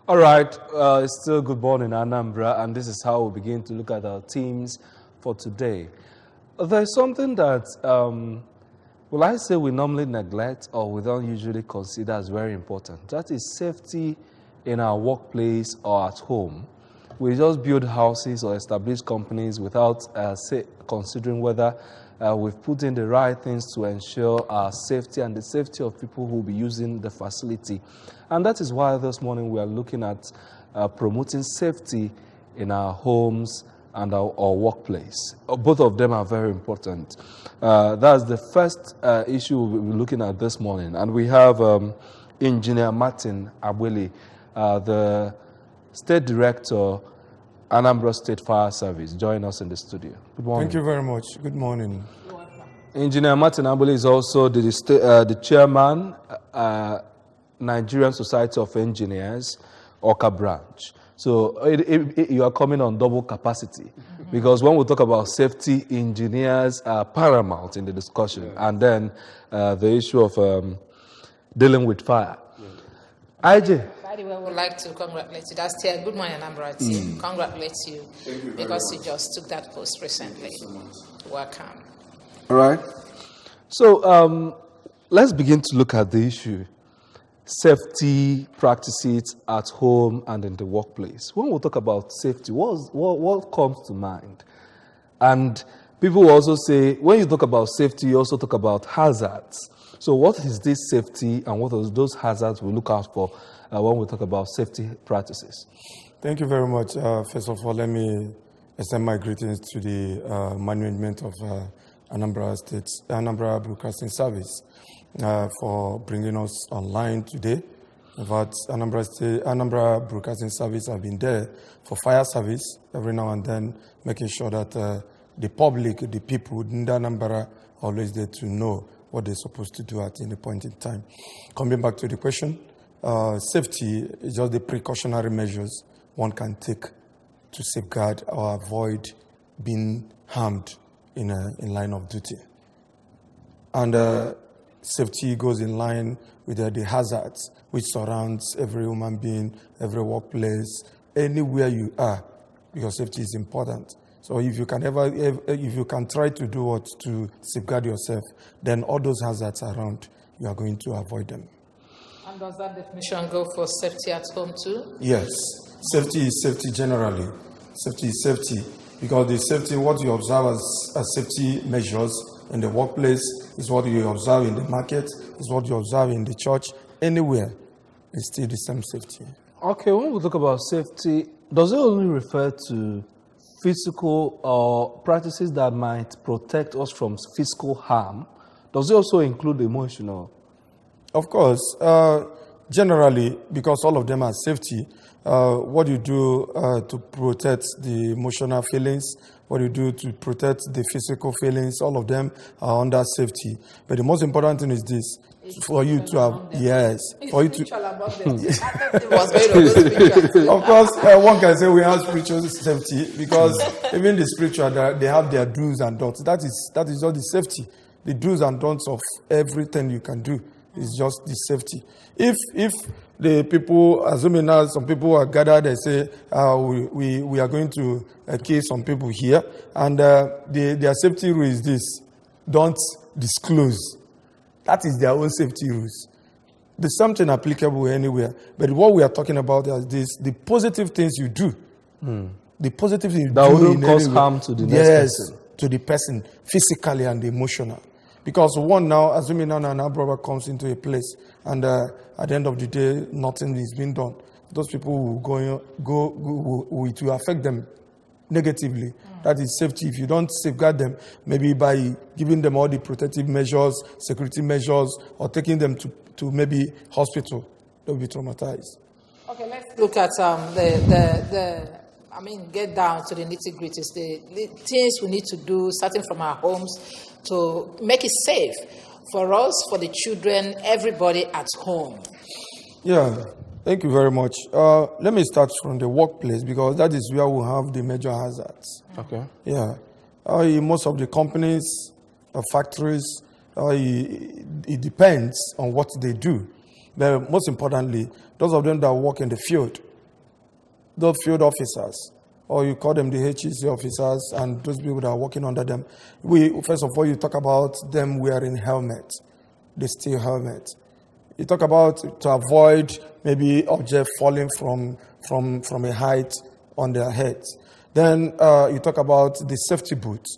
All right, it's still good morning, Anambra, and this is how we begin to look at our themes for today. There's something that, well, I say we normally neglect or we don't usually consider as very important. That is safety in our workplace or at home. We just build houses or establish companies without considering whether we've put in the right things to ensure our safety and the safety of people who will be using the facility. And that is why this morning we are looking at promoting safety in our homes and our workplace. Both of them are very important. That's the first issue we'll be looking at this morning. And we have Engineer Martin Abwele, the State Director, Anambra State Fire Service, join us in the studio. Good morning. Thank you very much. Good morning. Engineer Martin Abwele is also the chairman, Nigerian Society of Engineers, Oka branch. So you are coming on double capacity because when we talk about safety, engineers are paramount in the discussion, and then the issue of dealing with fire. IJ. By the way, I would like to congratulate you. That's here. Good morning, Anambra team. Congratulate you because you just took that post recently. Welcome. All right. So let's begin to look at the issue. Safety practices at home and in the workplace. When we talk about safety, what comes to mind? And people also say, when you talk about safety, you also talk about hazards. So what is this safety and what are those hazards we look out for when we talk about safety practices? Thank you very much. First of all, let me extend my greetings to the management of Anambra Broadcasting Service for bringing us online today. In fact, Anambra Broadcasting Service have been there for fire service every now and then, making sure that the public, the people in Anambra, are always there to know what they're supposed to do at any point in time. Coming back to the question, safety is just the precautionary measures one can take to safeguard or avoid being harmed in line of duty. And safety goes in line with the hazards which surrounds every human being, every workplace, anywhere you are, because safety is important. So if you can try to do what to safeguard yourself, then all those hazards around, you are going to avoid them. And does that definition go for safety at home too? Yes. Safety is safety generally. Safety is safety. Because the safety, what you observe as safety measures in the workplace is what you observe in the market, is what you observe in the church, anywhere, it's still the same safety. Okay, when we talk about safety, does it only refer to physical or practices that might protect us from physical harm? Does it also include emotional? Of course. Generally, because all of them are safety, what you do to protect the emotional feelings, what you do to protect the physical feelings, all of them are under safety. But the most important thing is this, for you to have, yes, for you to... Of course, one can say we have spiritual safety because even the spiritual, they have their do's and don'ts. That is all the safety. The do's and don'ts of everything you can do is just the safety. If the people, assuming now some people are gathered, they say, we are going to kill some people here, and their safety rule is this: don't disclose. That is their own safety rules. There's something applicable anywhere. But what we are talking about is this: the positive things you do. The positive things you do. That wouldn't cause harm to the next person. To the person, physically and emotional. Because one now, assuming now an brother comes into a place, and at the end of the day, nothing is being done. Those people it will affect them negatively. That is safety. If you don't safeguard them, maybe by giving them all the protective measures, security measures, or taking them to maybe hospital, they'll be traumatized. Okay, let's look at get down to the nitty-gritties, the things we need to do, starting from our homes, to make it safe for us, for the children, everybody at home. Yeah, thank you very much. Let me start from the workplace because that is where we have the major hazards. Okay. Yeah. In most of the companies, factories, it depends on what they do. But most importantly, those of them that work in the field, those field officers, or you call them the HEC officers, and those people that are working under them, first of all, you talk about them wearing helmets, the steel helmet. You talk about to avoid maybe object falling from a height on their heads. Then you talk about the safety boots.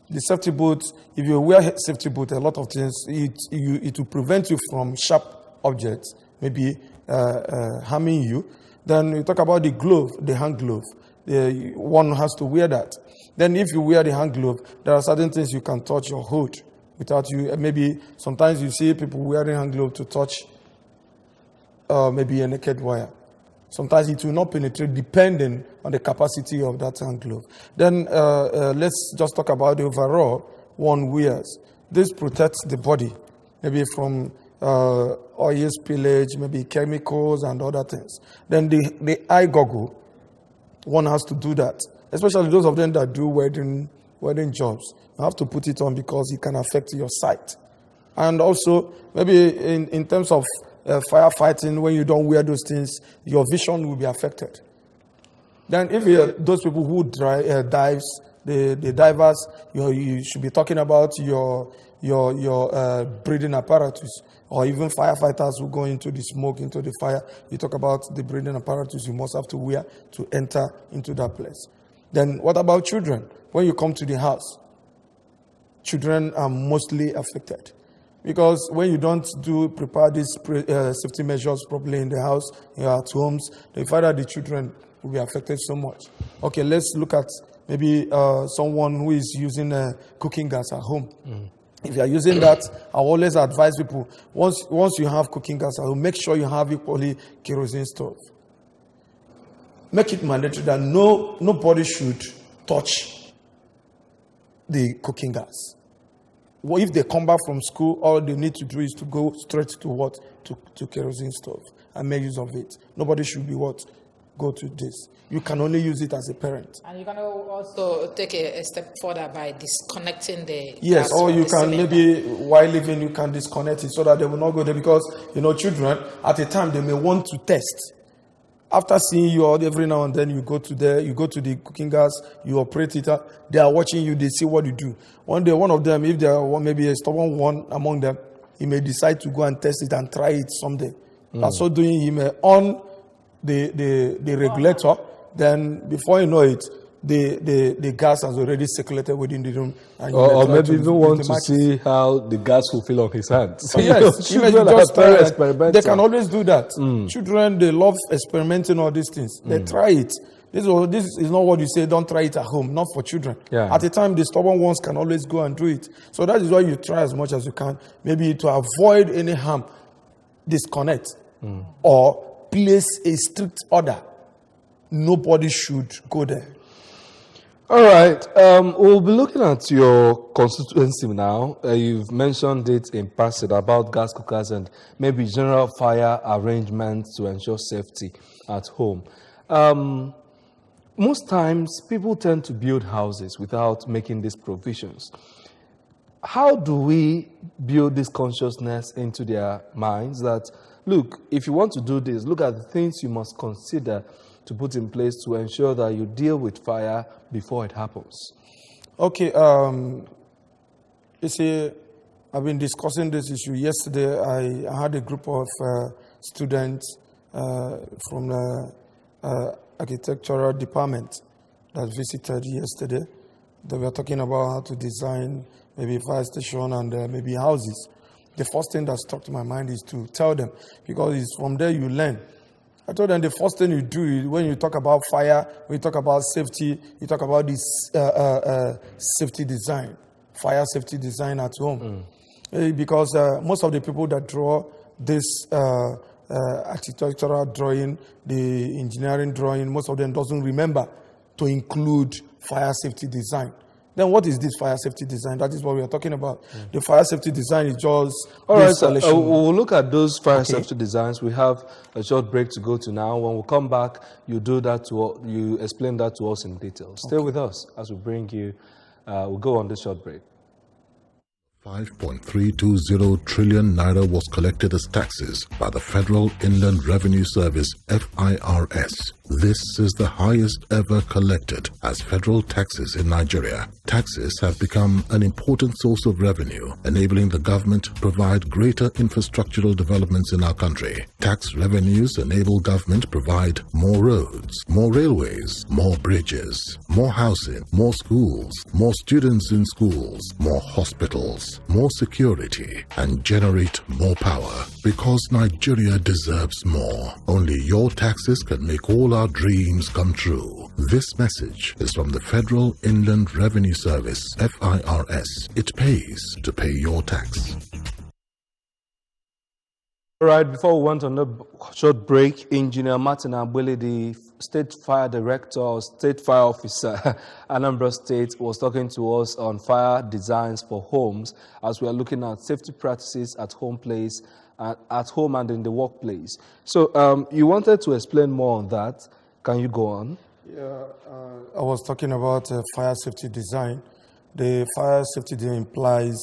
The safety boots, if you wear safety boots, a lot of things, it will prevent you from sharp objects, maybe harming you. Then you talk about the glove, the hand glove. One has to wear that. Then if you wear the hand glove, there are certain things you can touch your hood without you. Maybe sometimes you see people wearing hand glove to touch maybe a naked wire. Sometimes it will not penetrate depending on the capacity of that hand glove. Then let's just talk about the overall one wears. This protects the body, maybe from oil spillage, maybe chemicals and other things. Then the eye goggle, one has to do that. Especially those of them that do wedding jobs. You have to put it on because it can affect your sight. And also, maybe in terms of firefighting, when you don't wear those things, your vision will be affected. Then if those people who dives, the divers, you should be talking about your breathing apparatus, or even firefighters who go into the smoke, into the fire. You talk about the breathing apparatus you must have to wear to enter into that place. Then what about children? When you come to the house, children are mostly affected. Because when you don't prepare these safety measures properly in the house, at homes, the father, the children will be affected so much. Okay, let's look at maybe someone who is using cooking gas at home. If you are using that, I always advise people, once you have cooking gas at home, make sure you have equally kerosene stove. Make it mandatory that nobody should touch the cooking gas. Well, if they come back from school, all they need to do is to go straight to what? To kerosene stove and make use of it. Nobody should be what? Go to this. You can only use it as a parent. And you can also take a step further by disconnecting the yes, gas or you from can the maybe while leaving you can disconnect it so that they will not go there, because children at a time they may want to test. After seeing you all every now and then, you go to the cooking gas, you operate it. They are watching you, they see what you do. One day, one of them, if there are maybe a stubborn one among them, he may decide to go and test it and try it someday. By so doing, he may on the regulator. Then before you know it, the gas has already circulated within the room. And or maybe even want to see how the gas will feel on his hands. So yes, children are very experimental. They can always do that. Children, they love experimenting all these things. They try it. This is not what you say, don't try it at home, not for children. Yeah. At a time, the stubborn ones can always go and do it. So that is why you try as much as you can, maybe to avoid any harm, disconnect or place a strict order. Nobody should go there. All right. We'll be looking at your constituency now. You've mentioned it in passing about gas cookers and maybe general fire arrangements to ensure safety at home. Most times, people tend to build houses without making these provisions. How do we build this consciousness into their minds that, look, if you want to do this, look at the things you must consider to put in place to ensure that you deal with fire before it happens? Okay, you see, I've been discussing this issue. Yesterday, I had a group of students from the architectural department that visited yesterday. They were talking about how to design maybe fire station and maybe houses. The first thing that struck to my mind is to tell them, because it's from there you learn. I told them the first thing you do is when you talk about fire, when you talk about safety, you talk about this safety design, fire safety design at home. Because most of the people that draw this architectural drawing, the engineering drawing, most of them doesn't remember to include fire safety design. Then what is this fire safety design? That is what we are talking about. The fire safety design is just... All right, so we'll look at those fire safety designs. We have a short break to go to now. When we come back, you explain that to us in detail. Stay with us as we bring you... we'll go on this short break. 5.320 trillion naira was collected as taxes by the Federal Inland Revenue Service, FIRS, This is the highest ever collected as federal taxes in Nigeria. Taxes have become an important source of revenue, enabling the government to provide greater infrastructural developments in our country. Tax revenues enable government to provide more roads, more railways, more bridges, more housing, more schools, more students in schools, more hospitals, more security, and generate more power. Because Nigeria deserves more. Only your taxes can make all our dreams come true. This message is from the Federal Inland Revenue Service, FIRS. It pays to pay your tax. All right, before we went on a short break, Engineer Martin Abwele, the State Fire Director or State Fire Officer, Anambra State, was talking to us on fire designs for homes as we are looking at safety practices at home and in the workplace. So you wanted to explain more on that. Can you go on? Yeah, I was talking about fire safety design. The fire safety design implies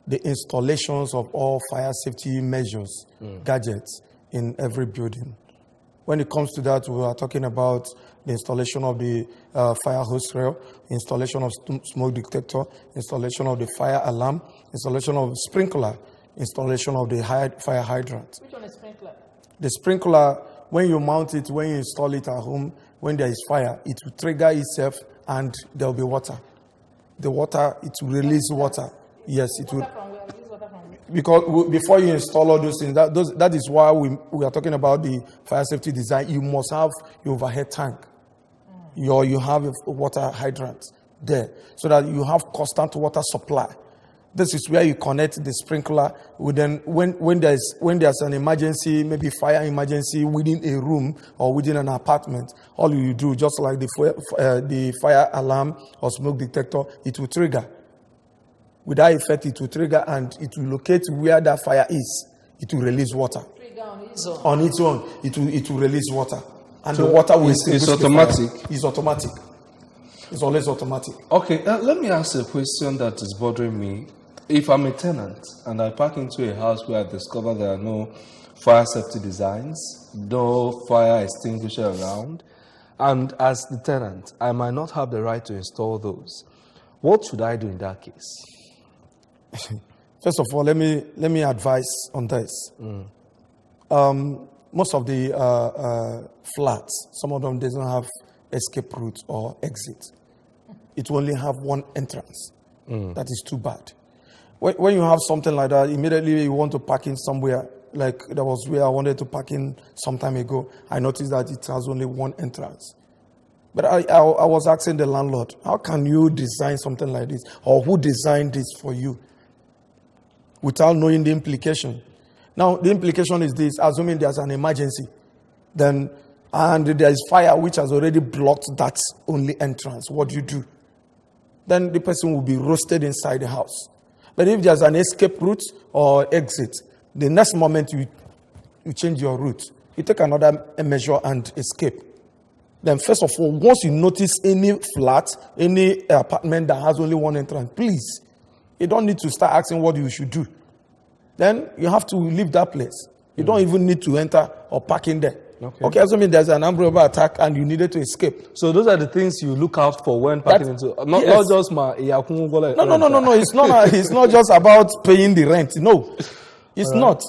the installations of all fire safety measures, gadgets in every building. When it comes to that, we are talking about the installation of the fire hose rail, installation of smoke detector, installation of the fire alarm, installation of sprinkler, installation of the fire hydrant. Which one is sprinkler? The sprinkler, when you mount it, when you install it at home, when there is fire, it will trigger itself and there will be water. The water, it will release water. Yes, it will. Because before you install all those things, that is why we are talking about the fire safety design. You must have your overhead tank. You have a water hydrant there so that you have constant water supply. This is where you connect the sprinkler. When there's an emergency, maybe fire emergency within a room or within an apartment, all you do, just like the fire alarm or smoke detector, it will trigger. With that effect, it will trigger and it will locate where that fire is. It will release water. Trigger on its own. On its own, it will release water. And so the water will extinguish it's automatic. The fire. It's automatic. It's always automatic. Okay, let me ask a question that is bothering me. If I'm a tenant and I park into a house where I discover there are no fire safety designs, no fire extinguisher around, and as the tenant, I might not have the right to install those, what should I do in that case? First of all, let me advise on this. Most of the flats, some of them doesn't have escape route or exit. It will only have one entrance. That is too bad. When you have something like that, immediately you want to park in somewhere. Like that was where I wanted to park in some time ago. I noticed that it has only one entrance. But I was asking the landlord, how can you design something like this? Or who designed this for you? Without knowing the implication. Now, the implication is this: assuming there's an emergency, and there is fire which has already blocked that only entrance, what do you do? Then the person will be roasted inside the house. But if there's an escape route or exit, the next moment you change your route. You take another measure and escape. Then first of all, once you notice any flat, any apartment that has only one entrance, please, you don't need to start asking what you should do. Then you have to leave that place. You don't even need to enter or park in there. Okay, assuming there's an umbrella attack and you needed to escape. So those are the things you look out for when parking into. Not just my. No. It's not just about paying the rent. No, it's not.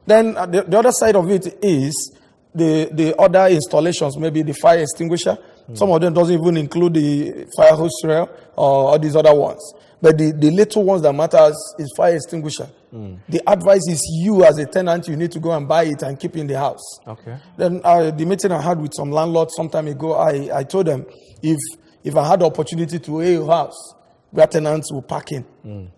Then the other side of it is the other installations, maybe the fire extinguisher. Some of them doesn't even include the fire hose rail or all these other ones. But the little ones that matters is fire extinguisher. The advice is you as a tenant, you need to go and buy it and keep in the house. Okay. Then the meeting I had with some landlords some time ago, I told them if I had the opportunity to a house where tenants will park in,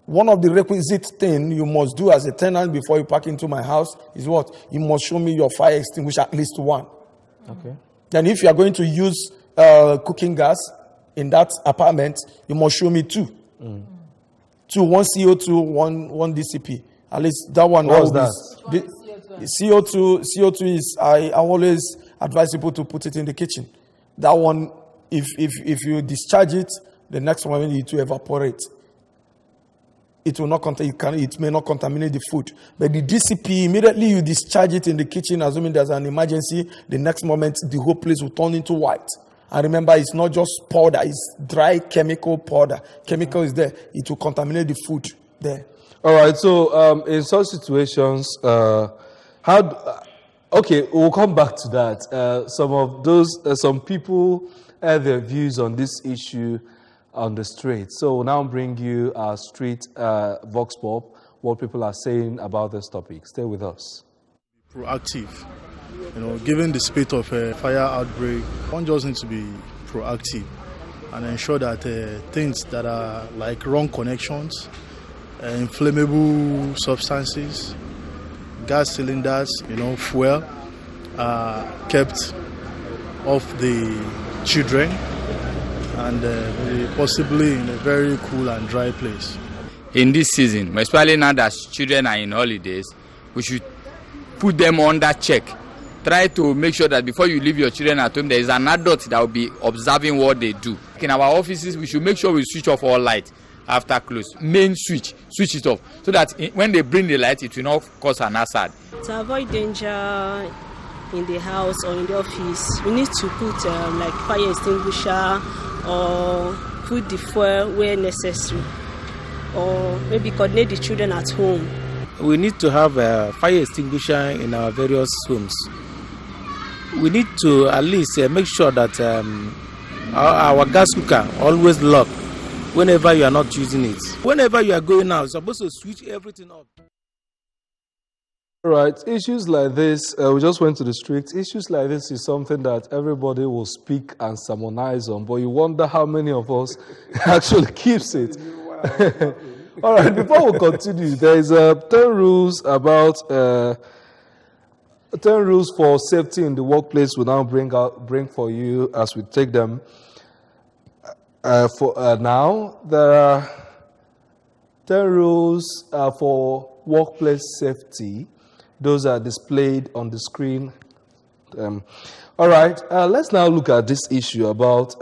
one of the requisite things you must do as a tenant before you park into my house is what? You must show me your fire extinguisher, at least one. Okay. Then if you are going to use cooking gas in that apartment, you must show me two. Two, one CO2, one DCP. At least that one. What's that? CO2 is, I always advise people to put it in the kitchen. That one, if you discharge it, the next one you need to evaporate. it will not it may not contaminate the food. But the DCP, immediately you discharge it in the kitchen, assuming there's an emergency, the next moment the whole place will turn into white. And remember, it's not just powder, it's dry chemical powder. Chemical is there, it will contaminate the food there. All right, so in such situations, okay, we'll come back to that. Some people have their views on this issue on the street. So we'll now bring you our street vox pop, what people are saying about this topic. Stay with us. Proactive. Given the spate of a fire outbreak, one just needs to be proactive and ensure that things that are like wrong connections, inflammable substances, gas cylinders, fuel, are kept off the children and possibly in a very cool and dry place. In this season, especially now that children are in holidays, we should put them under check. Try to make sure that before you leave your children at home, there is an adult that will be observing what they do. In our offices, we should make sure we switch off all light after close. Main switch it off, so that when they bring the light, it will not cause an hazard. To avoid danger in the house or in the office, we need to put like fire extinguisher or put the fuel where necessary, or maybe coordinate the children at home. We need to have a fire extinguisher in our various homes. We need to at least make sure that our gas cooker always locked whenever you are not using it. Whenever you are going out, you're supposed to switch everything off. All right, issues like this, we just went to the streets. Issues like this is something that everybody will speak and sermonize on, but you wonder how many of us actually keeps it. All right, before we continue, there is 10 rules about 10 rules for safety in the workplace. We now bring for you as we take them. Now there are 10 rules for workplace safety. Those are displayed on the screen. All right, let's now look at this issue about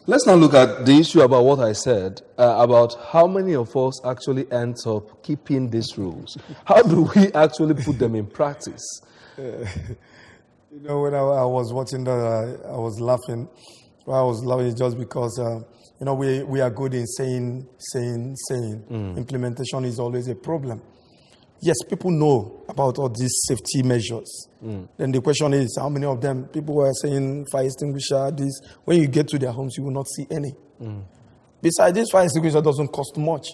let's now look at the issue about what I said, about how many of us actually end up keeping these rules. How do we actually put them in practice? When I was watching that, I was laughing. Well, I was laughing just because, we are good in saying. Implementation is always a problem. Yes, people know about all these safety measures. Then the question is, how many of them, people were saying fire extinguisher, this, when you get to their homes, you will not see any. Besides, this fire extinguisher doesn't cost much.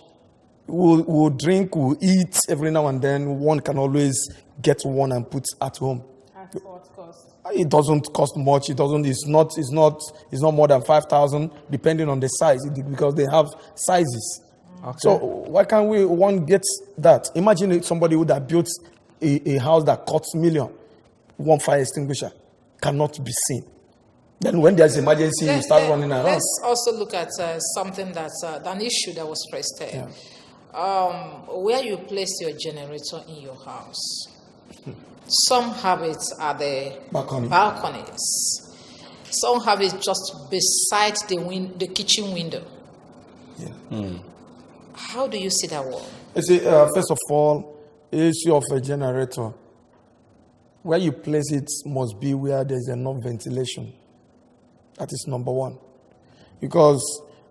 We'll drink, we'll eat every now and then. One can always get one and put at home. At what cost? It doesn't cost much. It's not more than 5,000, depending on the size, because they have sizes. Okay. So why can't one get that? Imagine somebody would have built a house that costs $1 million. One fire extinguisher cannot be seen. Then when there's emergency, you start running around. Let's also look at something that's an issue that was raised there. Yeah. Where you place your generator in your house. Some have it at the balconies. Some have it just beside the kitchen window. Yeah. How do you see that one? You see, first of all, the issue of a generator, where you place it must be where there's enough ventilation. That is number one. Because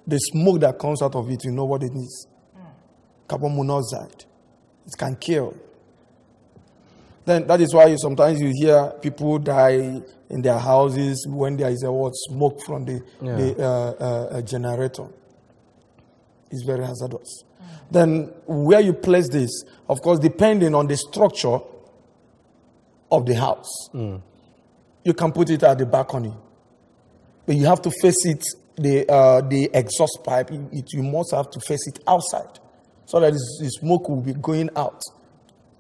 the smoke that comes out of it, you know what it is. Carbon monoxide. It can kill. Then that is why sometimes you hear people die in their houses when there is smoke from the generator. Is very hazardous. Then where you place this, of course, depending on the structure of the house, you can put it at the balcony, but you have to face it. The exhaust pipe, you must have to face it outside, so that the smoke will be going out.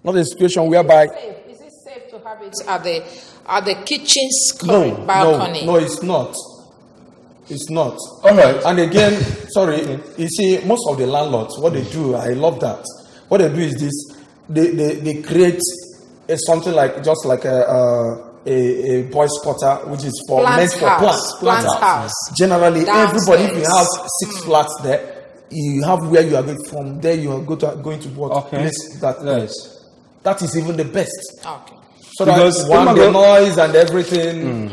Not a situation whereby. Is it safe to have it at the kitchen balcony? No, it's not. It's not. All right. And again, sorry, you see, most of the landlords, what they do, I love that. What they do is this: they create something like just like a boys quarter, which is for Plant meant for house. plant House. Generally, everybody, if you Downstairs. have 6 flats there, you have where you are going from. There you are going to what place that Yes. That is even the best. Okay. So Because that the noise and everything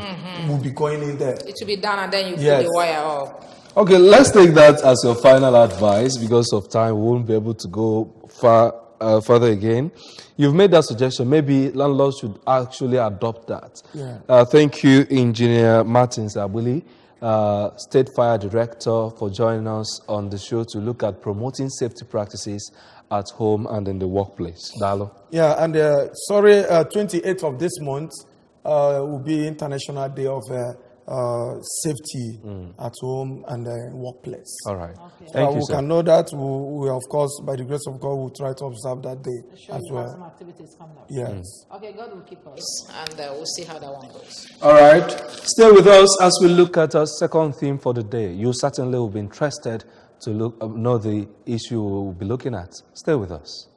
will be going in there. It will be done and then you Yes. put the wire up. Okay, let's take that as your final advice. Because of time, we won't be able to go further again. You've made that suggestion. Maybe landlords should actually adopt that. Yeah. Thank you, Engineer Martin Zabuli, State Fire Director, for joining us on the show to look at promoting safety practices at home and in the workplace. Dalo. Yeah, and 28th of this month will be International Day of Safety at home and workplace. All right. Okay. Thank you, we sir. can know that. We, of course, by the grace of God, we'll try to observe that day Sure, as you have well. some activities coming up. Yes. Okay, God will keep us and we'll see how that one goes. All right. Stay with us as we look at our second theme for the day. You certainly will be interested to know the issue we'll be looking at. Stay with us.